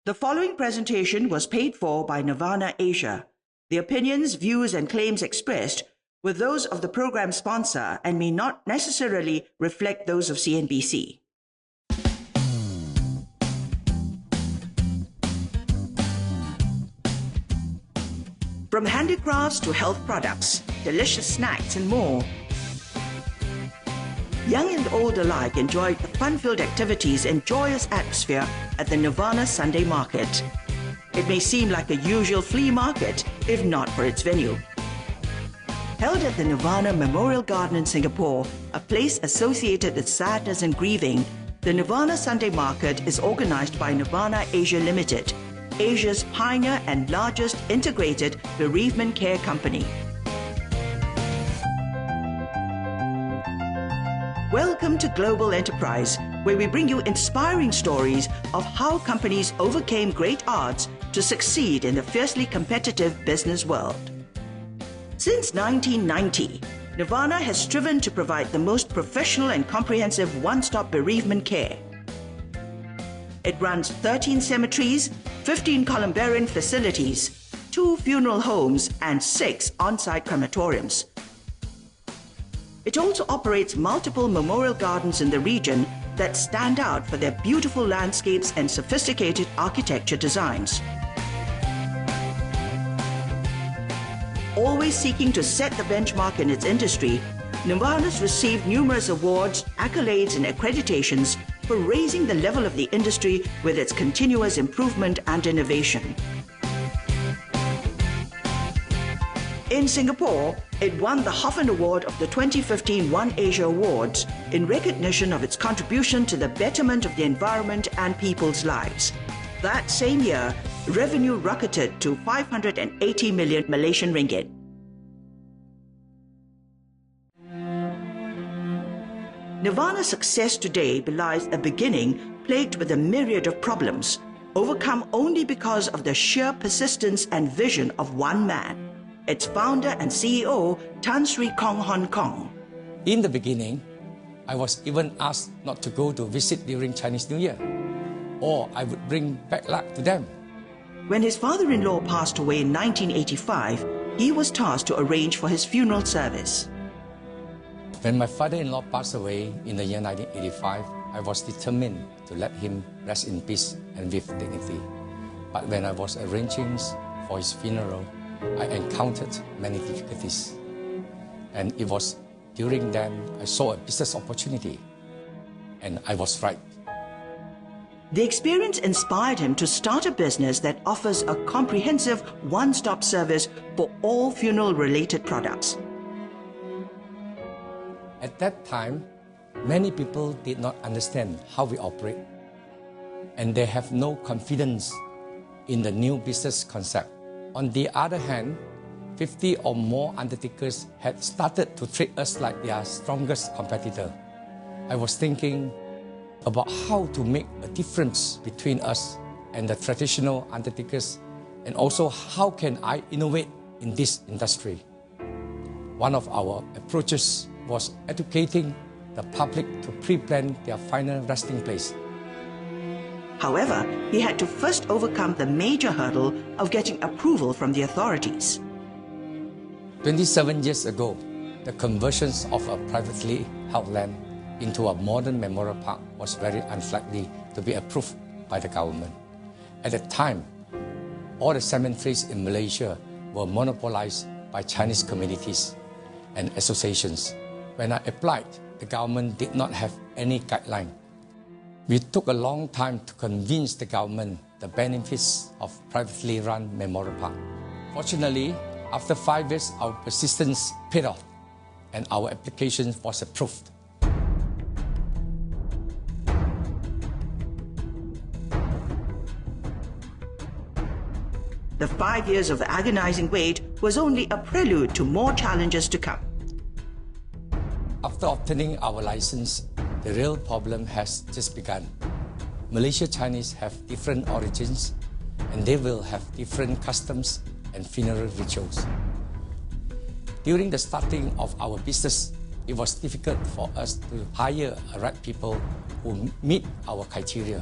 The following presentation was paid for by Nirvana Asia. The opinions, views, and claims expressed were those of the program sponsor and may not necessarily reflect those of CNBC. From handicrafts to health products, delicious snacks, and more, young and old alike enjoyed the fun-filled activities and joyous atmosphere at the Nirvana Sunday Market. It may seem like a usual flea market, if not for its venue. Held at the Nirvana Memorial Garden in Singapore, a place associated with sadness and grieving, the Nirvana Sunday Market is organized by Nirvana Asia Limited, Asia's pioneer and largest integrated bereavement care company. Welcome to Global Enterprise, where we bring you inspiring stories of how companies overcame great odds to succeed in the fiercely competitive business world. Since 1990, Nirvana has striven to provide the most professional and comprehensive one-stop bereavement care. It runs 13 cemeteries, 15 columbarium facilities, 2 funeral homes, and 6 on-site crematoriums. It also operates multiple memorial gardens in the region that stand out for their beautiful landscapes and sophisticated architecture designs. Always seeking to set the benchmark in its industry, Nirvana's received numerous awards, accolades, and accreditations for raising the level of the industry with its continuous improvement and innovation. In Singapore, it won the Hoffen Award of the 2015 One Asia Awards in recognition of its contribution to the betterment of the environment and people's lives. That same year, revenue rocketed to 580 million Malaysian ringgit. Nirvana's success today belies a beginning plagued with a myriad of problems, overcome only because of the sheer persistence and vision of one man, its founder and CEO, Tan Sri Kong Hon Kong. In the beginning, I was even asked not to go to visit during Chinese New Year, or I would bring bad luck to them. When his father-in-law passed away in 1985, he was tasked to arrange for his funeral service. When my father-in-law passed away in the year 1985, I was determined to let him rest in peace and with dignity. But when I was arranging for his funeral, I encountered many difficulties. And it was during then I saw a business opportunity, and I was right. The experience inspired him to start a business that offers a comprehensive one-stop service for all funeral-related products. At that time, many people did not understand how we operate, and they have no confidence in the new business concept. On the other hand, 50 or more undertakers had started to treat us like their strongest competitor. I was thinking about how to make a difference between us and the traditional undertakers, and also how can I innovate in this industry. One of our approaches was educating the public to pre-plan their final resting place. However, he had to first overcome the major hurdle of getting approval from the authorities. 27 years ago, the conversion of a privately held land into a modern memorial park was very unlikely to be approved by the government. At the time, all the cemeteries in Malaysia were monopolized by Chinese communities and associations. When I applied, the government did not have any guideline. We took a long time to convince the government the benefits of privately run memorial park. Fortunately, after 5 years, our persistence paid off, and our application was approved. The 5 years of agonizing wait was only a prelude to more challenges to come. After obtaining our license, the real problem has just begun. Malaysia Chinese have different origins, and they will have different customs and funeral rituals. During the starting of our business, it was difficult for us to hire the right people who meet our criteria.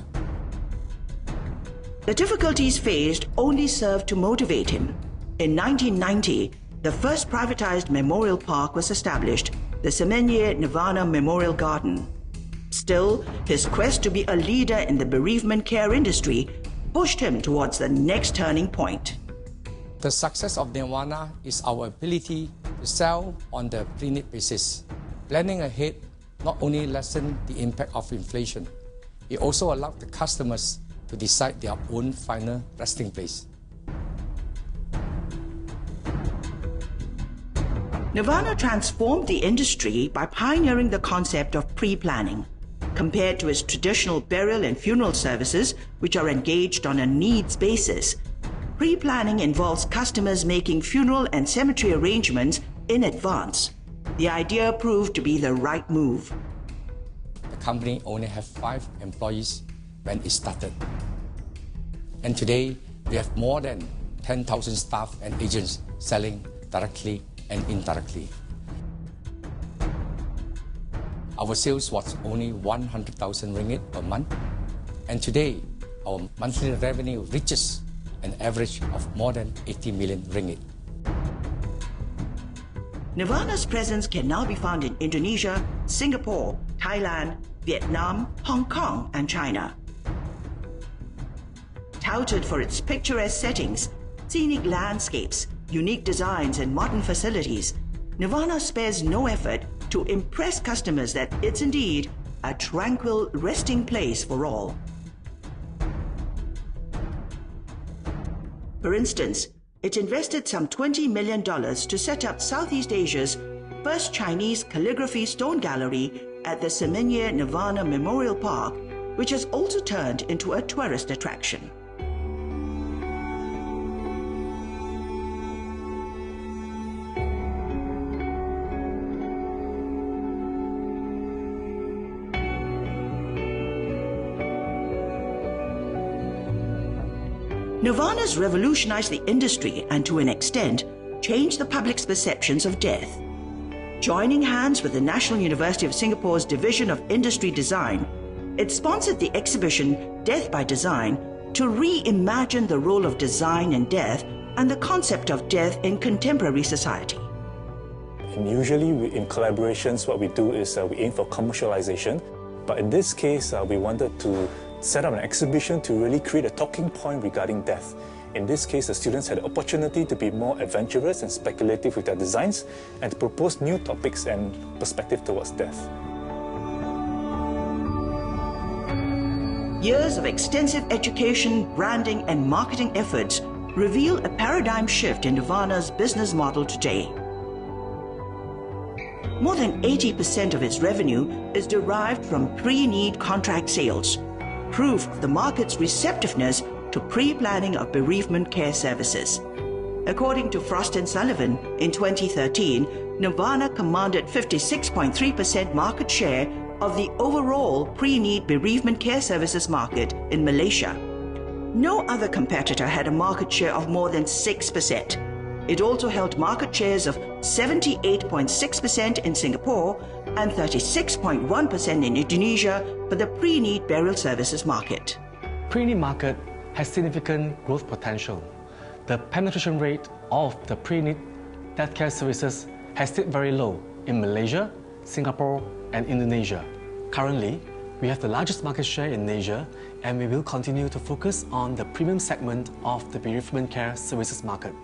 The difficulties faced only served to motivate him. In 1990, the first privatized memorial park was established, the Semenye Nirvana Memorial Garden. Still, his quest to be a leader in the bereavement care industry pushed him towards the next turning point. The success of Nirvana is our ability to sell on the pre-need basis. Planning ahead not only lessened the impact of inflation, it also allowed the customers to decide their own final resting place. Nirvana transformed the industry by pioneering the concept of pre-planning. Compared to its traditional burial and funeral services, which are engaged on a needs basis, pre-planning involves customers making funeral and cemetery arrangements in advance. The idea proved to be the right move. The company only had 5 employees when it started. And today, we have more than 10,000 staff and agents selling directly and indirectly. Our sales was only 100,000 ringgit per month, and today our monthly revenue reaches an average of more than 80 million ringgit. Nirvana's presence can now be found in Indonesia, Singapore, Thailand, Vietnam, Hong Kong, and China. Touted for its picturesque settings, scenic landscapes, unique designs, and modern facilities, Nirvana spares no effort to impress customers that it's indeed a tranquil resting place for all. For instance, it invested some $20 million to set up Southeast Asia's first Chinese calligraphy stone gallery at the Semenye Nirvana Memorial Park, which has also turned into a tourist attraction. Nirvana's revolutionized the industry and, to an extent, changed the public's perceptions of death. Joining hands with the National University of Singapore's Division of Industry Design, it sponsored the exhibition Death by Design to reimagine the role of design in death and the concept of death in contemporary society. And usually in collaborations, what we do is we aim for commercialization. But in this case, we wanted to set up an exhibition to really create a talking point regarding death. In this case, the students had the opportunity to be more adventurous and speculative with their designs and to propose new topics and perspective towards death. Years of extensive education, branding, and marketing efforts reveal a paradigm shift in Nirvana's business model today. More than 80% of its revenue is derived from pre-need contract sales, proof of the market's receptiveness to pre-planning of bereavement care services. According to Frost & Sullivan, in 2013, Nirvana commanded 56.3% market share of the overall pre-need bereavement care services market in Malaysia. No other competitor had a market share of more than 6%. It also held market shares of 78.6% in Singapore and 36.1% in Indonesia for the pre-need burial services market. Pre-need market has significant growth potential. The penetration rate of the pre-need death care services has stayed very low in Malaysia, Singapore, and Indonesia. Currently, we have the largest market share in Asia, and we will continue to focus on the premium segment of the bereavement care services market.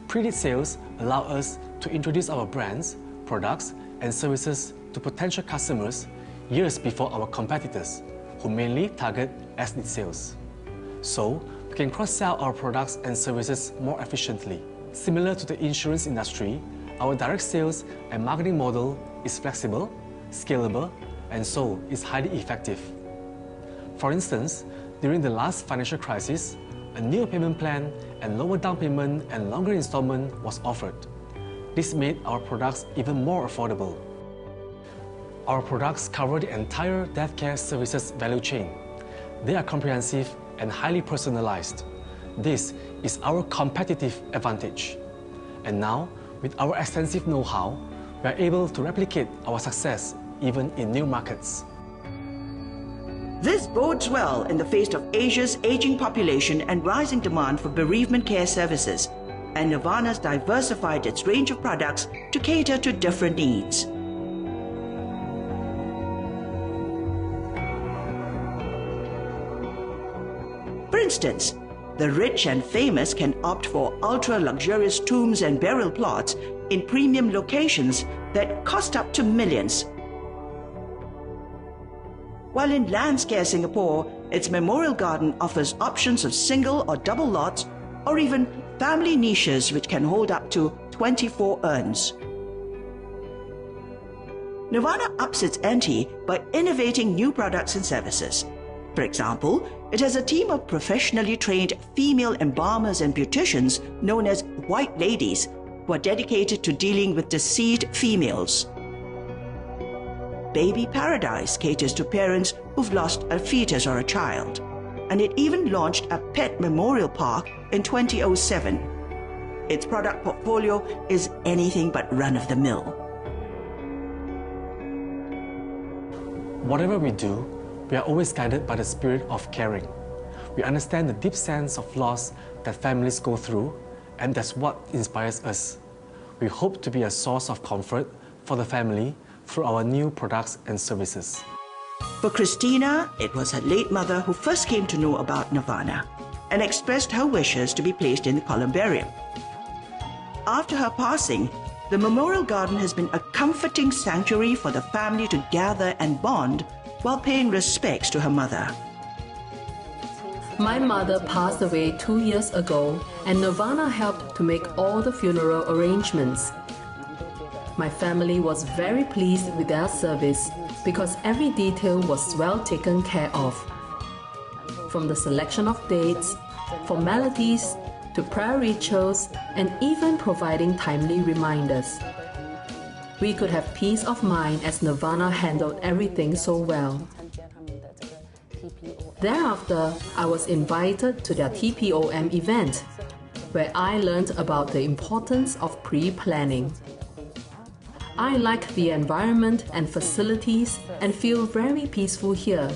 Pre-need sales allow us to introduce our brands, products, and services to potential customers years before our competitors, who mainly target as-need sales. So, we can cross-sell our products and services more efficiently. Similar to the insurance industry, our direct sales and marketing model is flexible, scalable, and so is highly effective. For instance, during the last financial crisis, a new payment plan and lower down payment and longer installment was offered. This made our products even more affordable. Our products cover the entire death care services value chain. They are comprehensive and highly personalized. This is our competitive advantage. And now, with our extensive know-how, we are able to replicate our success even in new markets. This bodes well in the face of Asia's aging population and rising demand for bereavement care services, and Nirvana's diversified its range of products to cater to different needs. For instance, the rich and famous can opt for ultra-luxurious tombs and burial plots in premium locations that cost up to millions. While in Landscare Singapore, its memorial garden offers options of single or double lots, or even family niches which can hold up to 24 urns. Nirvana ups its ante by innovating new products and services. For example, it has a team of professionally trained female embalmers and beauticians known as White Ladies, who are dedicated to dealing with deceased females. Baby Paradise caters to parents who've lost a fetus or a child, and it even launched a pet memorial park in 2007. Its product portfolio is anything but run-of-the-mill. Whatever we do, we are always guided by the spirit of caring. We understand the deep sense of loss that families go through, and that's what inspires us. We hope to be a source of comfort for the family through our new products and services. For Christina, it was her late mother who first came to know about Nirvana and expressed her wishes to be placed in the columbarium. After her passing, the memorial garden has been a comforting sanctuary for the family to gather and bond while paying respects to her mother. My mother passed away 2 years ago, and Nirvana helped to make all the funeral arrangements. My family was very pleased with their service because every detail was well taken care of. From the selection of dates, formalities, to prayer rituals, and even providing timely reminders. We could have peace of mind as Nirvana handled everything so well. Thereafter, I was invited to their TPOM event, where I learned about the importance of pre-planning. I like the environment and facilities and feel very peaceful here.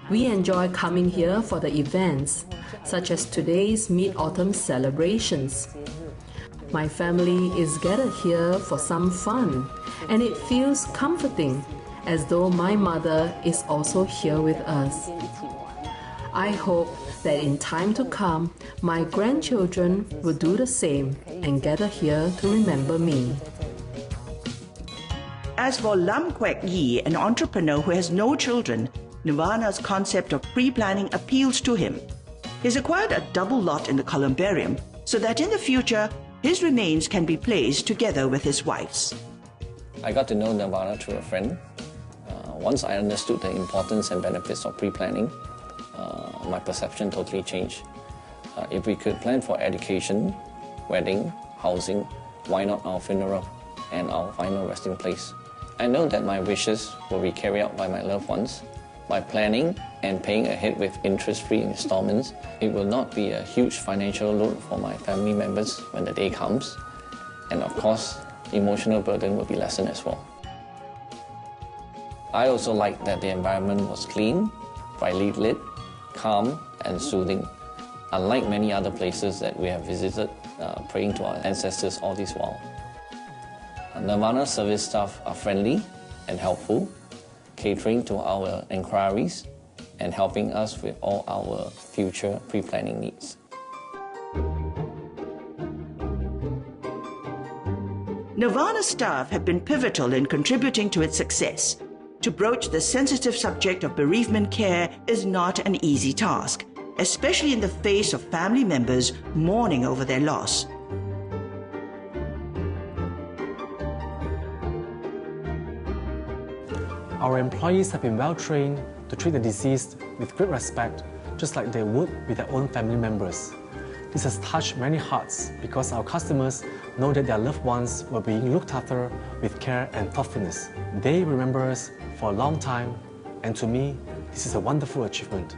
We enjoy coming here for the events, such as today's Mid-Autumn celebrations. My family is gathered here for some fun, and it feels comforting, as though my mother is also here with us. I hope that in time to come, my grandchildren will do the same and gather here to remember me. As for Lam Kwek Yi, an entrepreneur who has no children, Nirvana's concept of pre-planning appeals to him. He's acquired a double lot in the columbarium so that in the future, his remains can be placed together with his wife's. I got to know Nirvana through a friend. Once I understood the importance and benefits of pre-planning, my perception totally changed. If we could plan for education, wedding, housing, why not our funeral and our final resting place? I know that my wishes will be carried out by my loved ones. By planning and paying ahead with interest-free installments, it will not be a huge financial load for my family members when the day comes. And of course, emotional burden will be lessened as well. I also liked that the environment was clean, brightly lit, calm and soothing, unlike many other places that we have visited, praying to our ancestors all this while. Nirvana service staff are friendly and helpful, catering to our inquiries and helping us with all our future pre-planning needs. Nirvana staff have been pivotal in contributing to its success. To broach the sensitive subject of bereavement care is not an easy task, especially in the face of family members mourning over their loss. Our employees have been well trained to treat the deceased with great respect, just like they would with their own family members. This has touched many hearts because our customers know that their loved ones were being looked after with care and thoughtfulness. They remember us for a long time, and to me, this is a wonderful achievement.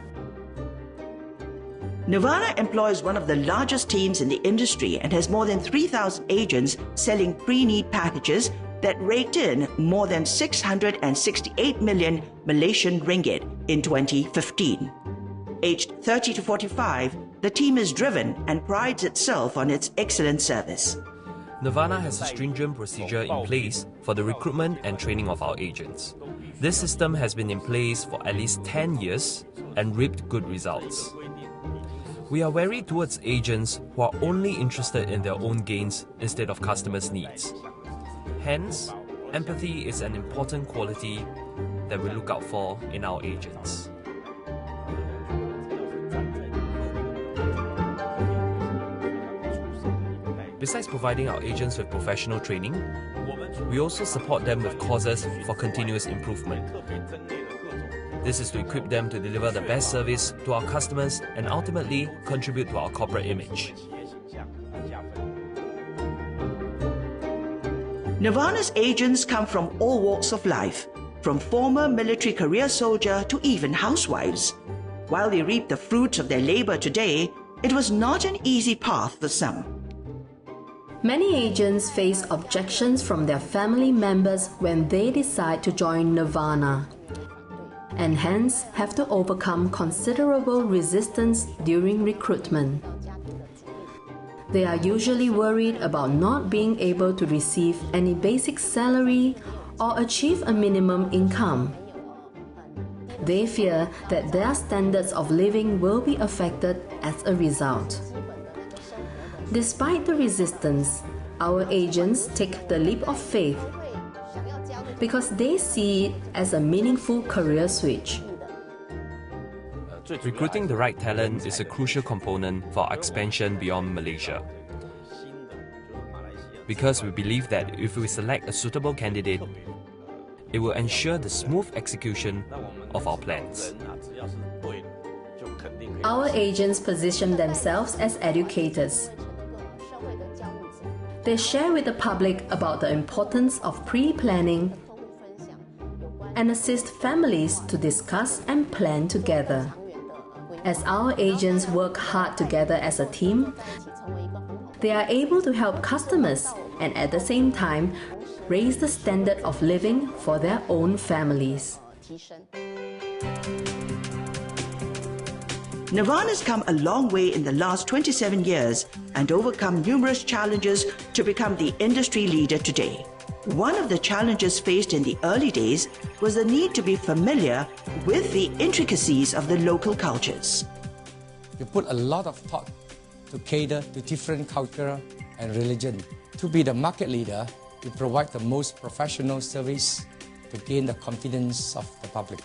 Nirvana employs one of the largest teams in the industry and has more than 3,000 agents selling pre-need packages that raked in more than 668 million Malaysian ringgit in 2015. Aged 30 to 45, the team is driven and prides itself on its excellent service. Nirvana has a stringent procedure in place for the recruitment and training of our agents. This system has been in place for at least 10 years and reaped good results. We are wary towards agents who are only interested in their own gains instead of customers' needs. Hence, empathy is an important quality that we look out for in our agents. Besides providing our agents with professional training, we also support them with courses for continuous improvement. This is to equip them to deliver the best service to our customers and ultimately contribute to our corporate image. Nirvana's agents come from all walks of life, from former military career soldier to even housewives. While they reap the fruits of their labor today, it was not an easy path for some. Many agents face objections from their family members when they decide to join Nirvana, and hence have to overcome considerable resistance during recruitment. They are usually worried about not being able to receive any basic salary or achieve a minimum income. They fear that their standards of living will be affected as a result. Despite the resistance, our agents take the leap of faith because they see it as a meaningful career switch. Recruiting the right talent is a crucial component for our expansion beyond Malaysia. Because we believe that if we select a suitable candidate, it will ensure the smooth execution of our plans. Our agents position themselves as educators. They share with the public about the importance of pre-planning and assist families to discuss and plan together. As our agents work hard together as a team, they are able to help customers and at the same time raise the standard of living for their own families. Nirvana's come a long way in the last 27 years and overcome numerous challenges to become the industry leader today. One of the challenges faced in the early days was the need to be familiar with the intricacies of the local cultures. We put a lot of thought to cater to different culture and religion. To be the market leader, we provide the most professional service to gain the confidence of the public.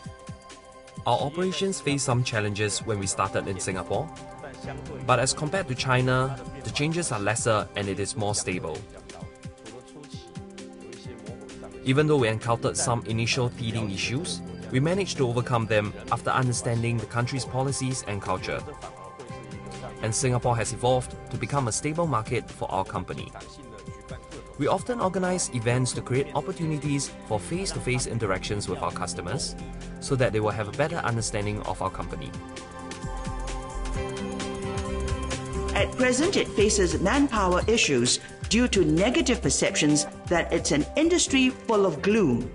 Our operations faced some challenges when we started in Singapore, but as compared to China, the changes are lesser and it is more stable. Even though we encountered some initial teething issues, we managed to overcome them after understanding the country's policies and culture. And Singapore has evolved to become a stable market for our company. We often organize events to create opportunities for face-to-face interactions with our customers so that they will have a better understanding of our company. At present, it faces manpower issues due to negative perceptions that it's an industry full of gloom.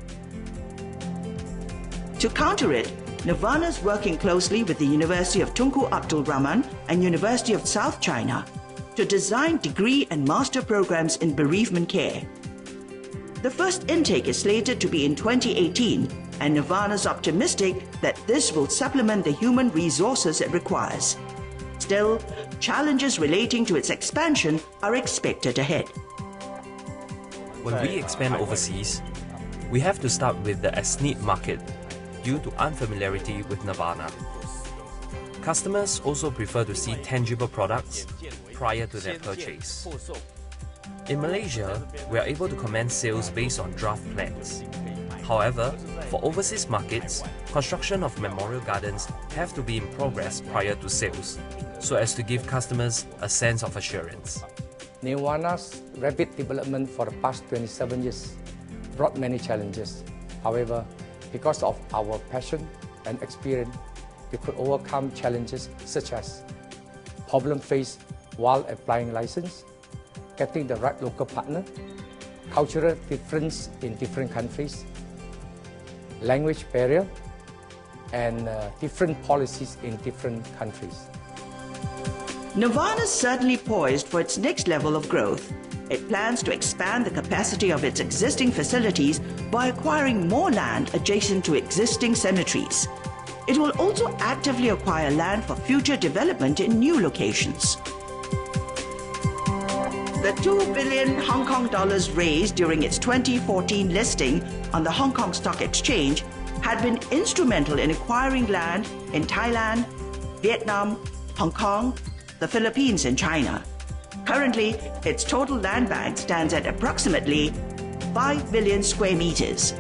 To counter it, Nirvana is working closely with the University of Tunku Abdul Rahman and University of South China to design degree and master programs in bereavement care. The first intake is slated to be in 2018, and Nirvana is optimistic that this will supplement the human resources it requires. Still, challenges relating to its expansion are expected ahead. When we expand overseas, we have to start with the ethnic market due to unfamiliarity with Nirvana. Customers also prefer to see tangible products prior to their purchase. In Malaysia, we are able to commence sales based on draft plans. However, for overseas markets, construction of memorial gardens have to be in progress prior to sales, so as to give customers a sense of assurance. Nirvana's rapid development for the past 27 years brought many challenges. However, because of our passion and experience, we could overcome challenges such as problems faced while applying license, getting the right local partner, cultural difference in different countries, language barrier, and different policies in different countries. Nirvana is certainly poised for its next level of growth. It plans to expand the capacity of its existing facilities by acquiring more land adjacent to existing cemeteries. It will also actively acquire land for future development in new locations. The 2 billion Hong Kong dollars raised during its 2014 listing on the Hong Kong Stock Exchange had been instrumental in acquiring land in Thailand, Vietnam, Hong Kong, the Philippines and China. Currently, its total land bank stands at approximately 5 million square meters.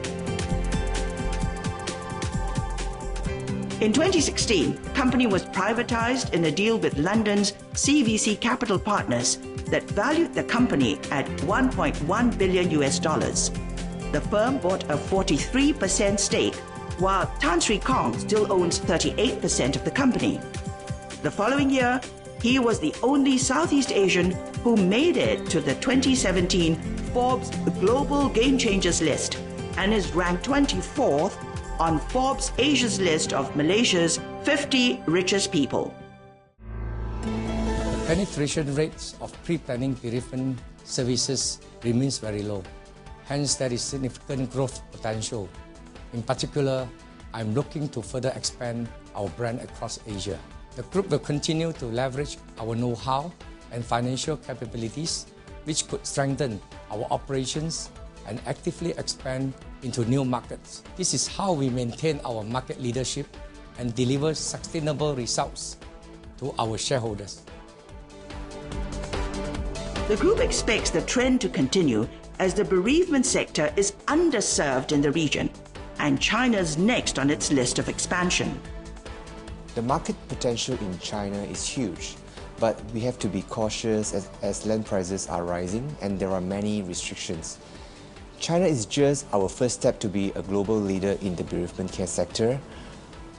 In 2016, the company was privatized in a deal with London's CNBC Capital Partners that valued the company at $1.1 billion. The firm bought a 43% stake, while Tan Sri Kong still owns 38% of the company. The following year, he was the only Southeast Asian who made it to the 2017 Forbes Global Game Changers list and is ranked 24th on Forbes Asia's list of Malaysia's 50 richest people. The penetration rates of pre-planning bereavement services remains very low. Hence, there is significant growth potential. In particular, I'm looking to further expand our brand across Asia. The group will continue to leverage our know-how and financial capabilities, which could strengthen our operations and actively expand into new markets. This is how we maintain our market leadership and deliver sustainable results to our shareholders. The group expects the trend to continue as the bereavement sector is underserved in the region, and China's next on its list of expansion. The market potential in China is huge, but we have to be cautious as land prices are rising and there are many restrictions. China is just our first step to be a global leader in the bereavement care sector.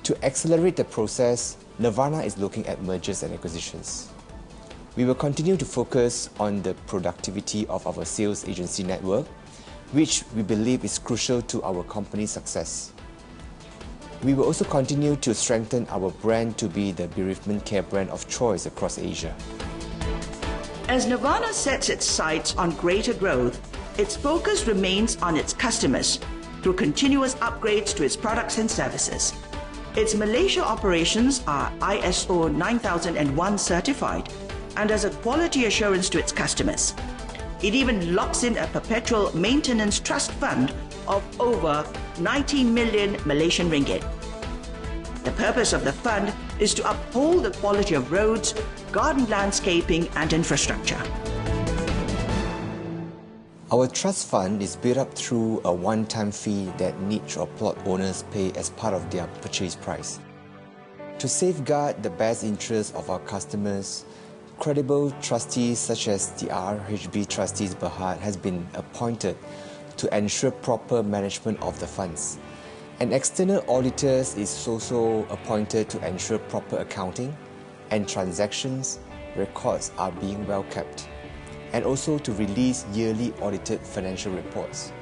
To accelerate the process, Nirvana is looking at mergers and acquisitions. We will continue to focus on the productivity of our sales agency network, which we believe is crucial to our company's success. We will also continue to strengthen our brand to be the bereavement care brand of choice across Asia. As Nirvana sets its sights on greater growth, its focus remains on its customers through continuous upgrades to its products and services. Its Malaysia operations are ISO 9001 certified and as a quality assurance to its customers. It even locks in a perpetual maintenance trust fund of over 19 million Malaysian ringgit. The purpose of the fund is to uphold the quality of roads, garden landscaping and infrastructure. Our trust fund is built up through a one-time fee that niche or plot owners pay as part of their purchase price. To safeguard the best interests of our customers, credible trustees such as the RHB Trustees Berhad has been appointed to ensure proper management of the funds. An external auditor is also appointed to ensure proper accounting and transactions records are being well kept, and also to release yearly audited financial reports.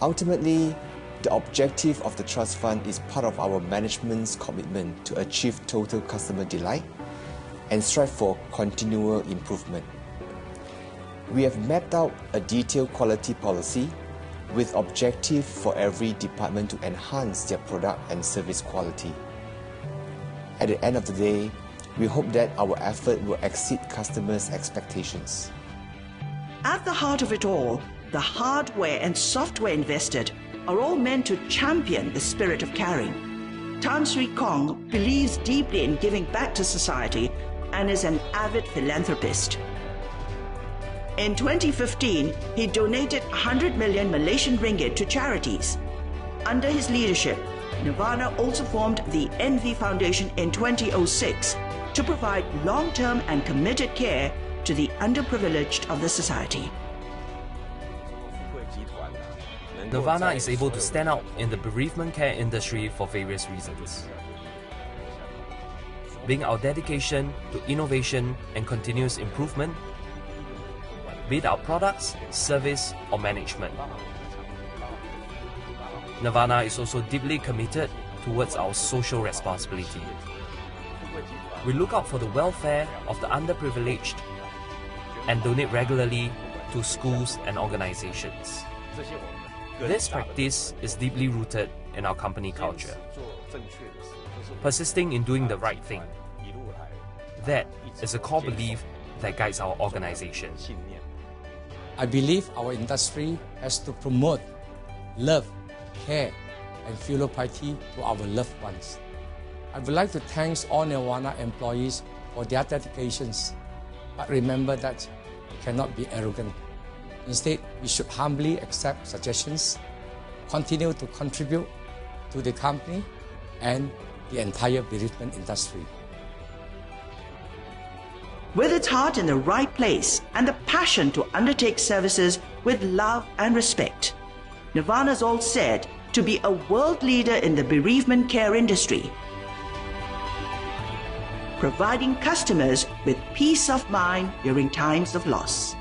Ultimately, the objective of the trust fund is part of our management's commitment to achieve total customer delight and strive for continual improvement. We have mapped out a detailed quality policy with objective for every department to enhance their product and service quality. At the end of the day, we hope that our effort will exceed customers' expectations. At the heart of it all, the hardware and software invested are all meant to champion the spirit of caring. Tan Sri Kong believes deeply in giving back to society and is an avid philanthropist. In 2015, he donated 100 million Malaysian ringgit to charities. Under his leadership, Nirvana also formed the Envy Foundation in 2006 to provide long-term and committed care to the underprivileged of the society. Nirvana is able to stand out in the bereavement care industry for various reasons. Being our dedication to innovation and continuous improvement, be it our products, service, or management. Nirvana is also deeply committed towards our social responsibility. We look out for the welfare of the underprivileged and donate regularly to schools and organizations. This practice is deeply rooted in our company culture. Persisting in doing the right thing. That is a core belief that guides our organization. I believe our industry has to promote love, care, and filial piety to our loved ones. I would like to thank all Nirvana employees for their dedications, but remember that we cannot be arrogant. Instead, we should humbly accept suggestions, continue to contribute to the company and the entire bereavement industry. With its heart in the right place and the passion to undertake services with love and respect, Nirvana's all said to be a world leader in the bereavement care industry, providing customers with peace of mind during times of loss.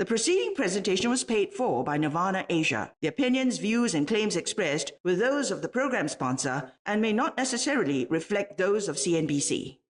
The preceding presentation was paid for by Nirvana Asia. The opinions, views, and claims expressed were those of the program sponsor and may not necessarily reflect those of CNBC.